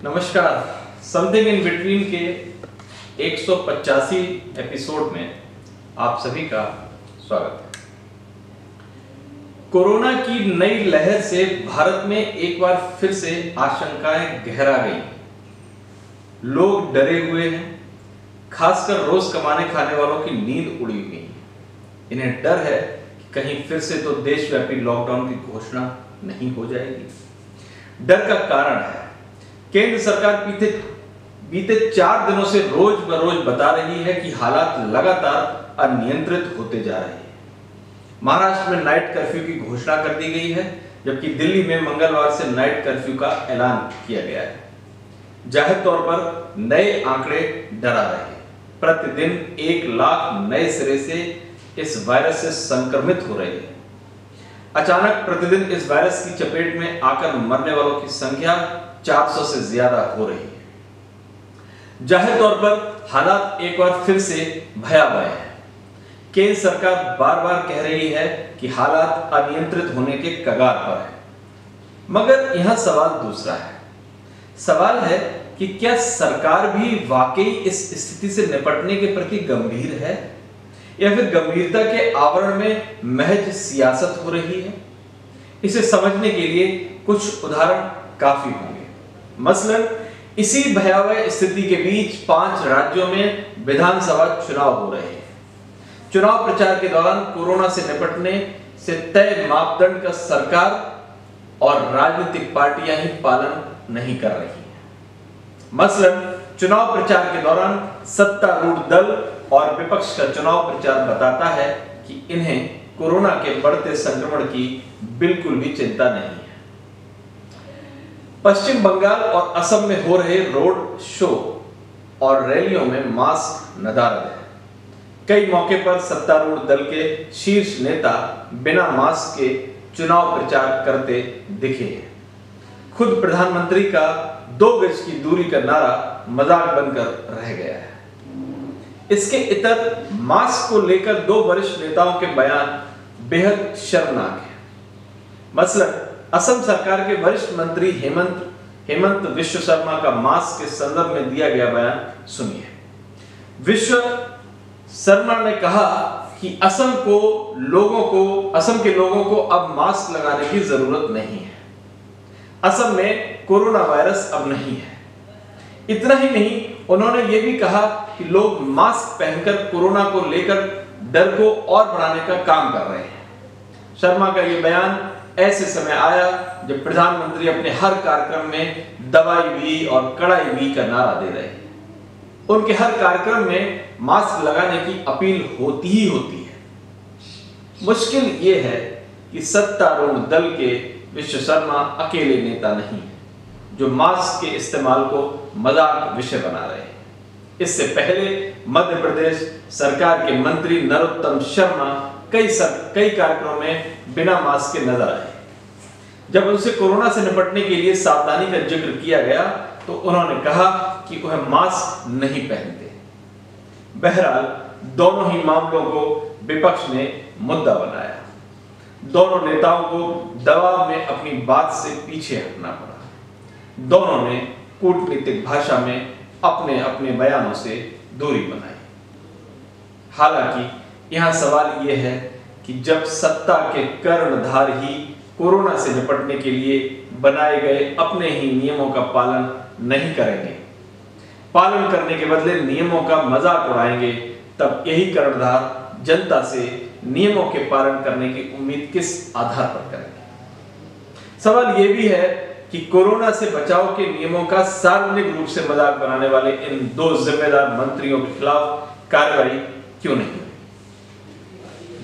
नमस्कार। Something in between के 185 episode में आप सभी का स्वागत है। कोरोना की नई लहर से भारत में एक बार फिर से आशंकाएं गहरा गई। लोग डरे हुए हैं, खासकर रोज कमाने खाने वालों की नींद उड़ी हुई है। इन्हें डर है कि कहीं फिर से तो देशव्यापी लॉकडाउन की घोषणा नहीं हो जाएगी। डर का कारण है केंद्र सरकार बीते 4 दिनों से रोज बरोज बता रही है कि हालात लगातार अनियंत्रित होते जा रहे हैं। महाराष्ट्र में नाइट कर्फ्यू की घोषणा कर दी गई है, जबकि दिल्ली में मंगलवार से नाइट कर्फ्यू का ऐलान किया गया है। जाहिर तौर पर नए आंकड़े डरा रहे हैं। प्रतिदिन 1 लाख नए सिरे से इस वायरस से संक्रमित हो रहे हैं। अचानक प्रतिदिन इस वायरस की चपेट में आकर मरने वालों की संख्या 400 से ज्यादा हो रही है। जाहिर तौर पर हालात एक बार फिर से भयावह है। केंद्र सरकार बार बार कह रही है कि हालात अनियंत्रित होने के कगार पर है, मगर यहां सवाल दूसरा है। सवाल है कि क्या सरकार भी वाकई इस स्थिति से निपटने के प्रति गंभीर है या फिर गंभीरता के आवरण में महज सियासत हो रही है। इसे समझने के लिए कुछ उदाहरण काफी होंगे। मसलन इसी भयावह स्थिति के बीच 5 राज्यों में विधानसभा चुनाव हो रहे हैं। चुनाव प्रचार के दौरान कोरोना से निपटने से तय मापदंड का सरकार और राजनीतिक पार्टियां ही पालन नहीं कर रही हैं। मसलन चुनाव प्रचार के दौरान सत्तारूढ़ दल और विपक्ष का चुनाव प्रचार बताता है कि इन्हें कोरोना के बढ़ते संक्रमण की बिल्कुल भी चिंता नहीं है। पश्चिम बंगाल और असम में हो रहे रोड शो और रैलियों में मास्क नदारद है। कई मौके पर सत्तारूढ़ दल के शीर्ष नेता बिना मास्क के चुनाव प्रचार करते दिखे हैं। खुद प्रधानमंत्री का 2 गज की दूरी का नारा मजाक बनकर रह गया है। इसके इतर मास्क को लेकर 2 वरिष्ठ नेताओं के बयान बेहद शर्मनाक है। मसलन असम सरकार के वरिष्ठ मंत्री हेमंत विश्व शर्मा का मास्क के संदर्भ में दिया गया बयान सुनिए। विश्व शर्मा ने कहा कि असम के लोगों को अब मास्क लगाने की जरूरत नहीं है। असम में कोरोना वायरस अब नहीं है। इतना ही नहीं, उन्होंने ये भी कहा कि लोग मास्क पहनकर कोरोना को लेकर डर को और बढ़ाने का काम कर रहे हैं। शर्मा का ये बयान ऐसे समय आया जब प्रधानमंत्री अपने हर कार्यक्रम में दवाई भी और कड़ाई भी का नारा दे रहे हैं। उनके हर कार्यक्रम में मास्क लगाने की अपील होती ही होती है। मुश्किल ये है कि सत्तारूढ़ दल के विश्व शर्मा अकेले नेता नहीं है जो मास्क के इस्तेमाल को मजाक विषय बना रहे हैं। इससे पहले मध्य प्रदेश सरकार के मंत्री नरोत्तम शर्मा कई कार्यक्रमों में बिना मास्क के नजर आए। जब उनसे कोरोना से निपटने के लिए सावधानी का जिक्र किया गया तो उन्होंने कहा कि वह मास्क नहीं पहनते। बहरहाल दोनों ही मामलों को विपक्ष ने मुद्दा बनाया। दोनों नेताओं को दबाव में अपनी बात से पीछे हटना पड़ा। दोनों ने कूटनीतिक भाषा में अपने अपने बयानों से दूरी बनाई। हालांकि यहां सवाल यह है कि जब सत्ता के कर्णधार ही कोरोना से निपटने के लिए बनाए गए अपने ही नियमों का पालन नहीं करेंगे, पालन करने के बदले नियमों का मजाक उड़ाएंगे, तब यही कर्णधार जनता से नियमों के पालन करने की उम्मीद किस आधार पर करेंगे। सवाल यह भी है कि कोरोना से बचाव के नियमों का सार्वजनिक रूप से मजाक बनाने वाले इन 2 जिम्मेदार मंत्रियों के खिलाफ कार्रवाई क्यों नहीं हुई।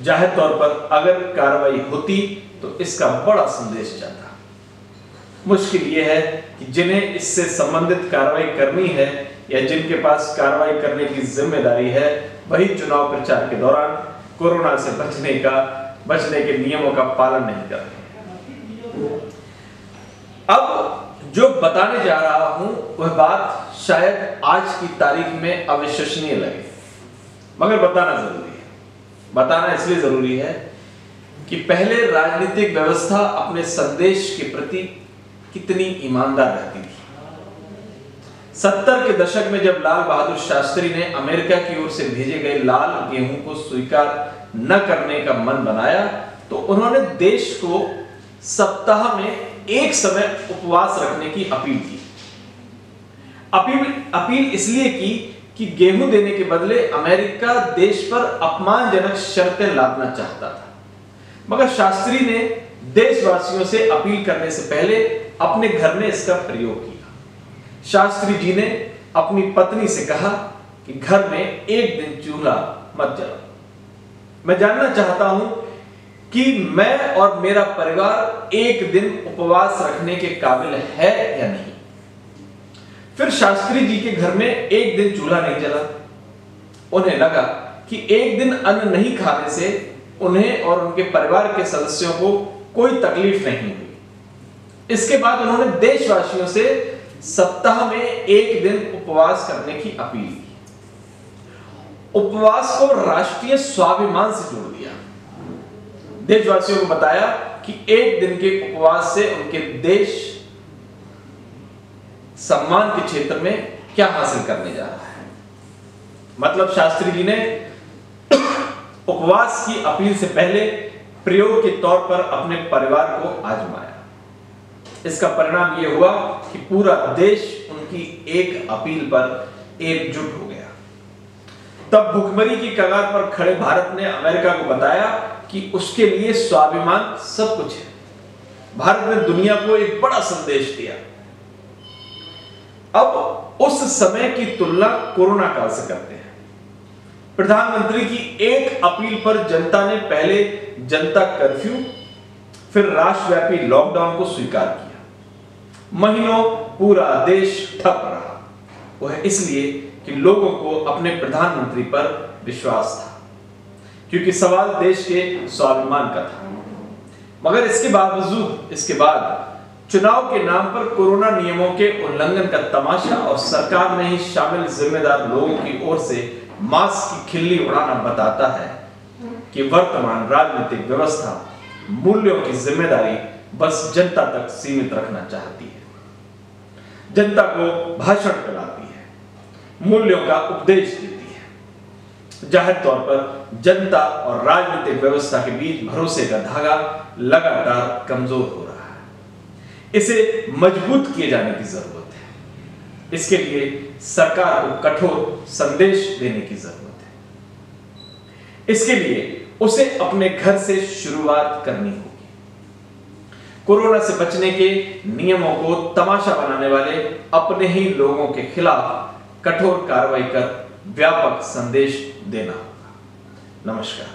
जाहिर तौर पर अगर कार्रवाई होती तो इसका बड़ा संदेश जाता। मुश्किल यह है कि जिन्हें इससे संबंधित कार्रवाई करनी है या जिनके पास कार्रवाई करने की जिम्मेदारी है, वही चुनाव प्रचार के दौरान कोरोना से बचने के नियमों का पालन नहीं कर रहे। अब जो बताने जा रहा हूं वह बात शायद आज की तारीख में अविश्वसनीय लगे, मगर बताना जरूरी है। बताना इसलिए जरूरी है कि पहले राजनीतिक व्यवस्था अपने संदेश के प्रति कितनी ईमानदार रहती थी। 70 के दशक में जब लाल बहादुर शास्त्री ने अमेरिका की ओर से भेजे गए लाल गेहूं को स्वीकार न करने का मन बनाया तो उन्होंने देश को सप्ताह में एक समय उपवास रखने की अपील की। अपील इसलिए की कि गेहूं देने के बदले अमेरिका देश पर अपमानजनक शर्तें लादना चाहता था, मगर शास्त्री ने देशवासियों से अपील करने से पहले अपने घर में इसका प्रयोग किया। शास्त्री जी ने अपनी पत्नी से कहा कि घर में एक दिन चूल्हा मत जलाओ। मैं जानना चाहता हूं कि मैं और मेरा परिवार एक दिन उपवास रखने के काबिल है या नहीं। फिर शास्त्री जी के घर में एक दिन चूल्हा नहीं जला। उन्हें लगा कि एक दिन अन्न नहीं खाने से उन्हें और उनके परिवार के सदस्यों को कोई तकलीफ नहीं हुई। इसके बाद उन्होंने देशवासियों से सप्ताह में एक दिन उपवास करने की अपील की। उपवास को राष्ट्रीय स्वाभिमान से जोड़ दिया। देशवासियों को बताया कि एक दिन के उपवास से उनके देश सम्मान के क्षेत्र में क्या हासिल करने जा रहा है। मतलब शास्त्री जी ने उपवास की अपील से पहले प्रयोग के तौर पर अपने परिवार को आजमाया। इसका परिणाम यह हुआ कि पूरा देश उनकी एक अपील पर एकजुट हो गया। तब भुखमरी की कगार पर खड़े भारत ने अमेरिका को बताया कि उसके लिए स्वाभिमान सब कुछ है। भारत ने दुनिया को एक बड़ा संदेश दिया। अब उस समय की तुलना कोरोना काल से करते हैं। प्रधानमंत्री की एक अपील पर जनता ने पहले जनता कर्फ्यू फिर राष्ट्रव्यापी लॉकडाउन को स्वीकार किया। महीनों पूरा देश ठप रहा। वह इसलिए कि लोगों को अपने प्रधानमंत्री पर विश्वास था, क्योंकि सवाल देश के स्वाभिमान का था। मगर इसके बाद चुनाव के नाम पर कोरोना नियमों के उल्लंघन का तमाशा और सरकार में ही शामिल जिम्मेदार लोगों की ओर से मास्क की खिल्ली उड़ाना बताता है कि वर्तमान राजनीतिक व्यवस्था मूल्यों की जिम्मेदारी बस जनता तक सीमित रखना चाहती है। जनता को भाषण कराती है, मूल्यों का उपदेश देती है। जाहिर तौर पर जनता और राजनीतिक व्यवस्था के बीच भरोसे का धागा लगातार कमजोर हो रहा है। इसे मजबूत किए जाने की जरूरत है। इसके लिए सरकार को कठोर संदेश देने की जरूरत है। इसके लिए उसे अपने घर से शुरुआत करनी होगी। कोरोना से बचने के नियमों को तमाशा बनाने वाले अपने ही लोगों के खिलाफ कठोर कार्रवाई कर व्यापक संदेश देना होगा। नमस्कार।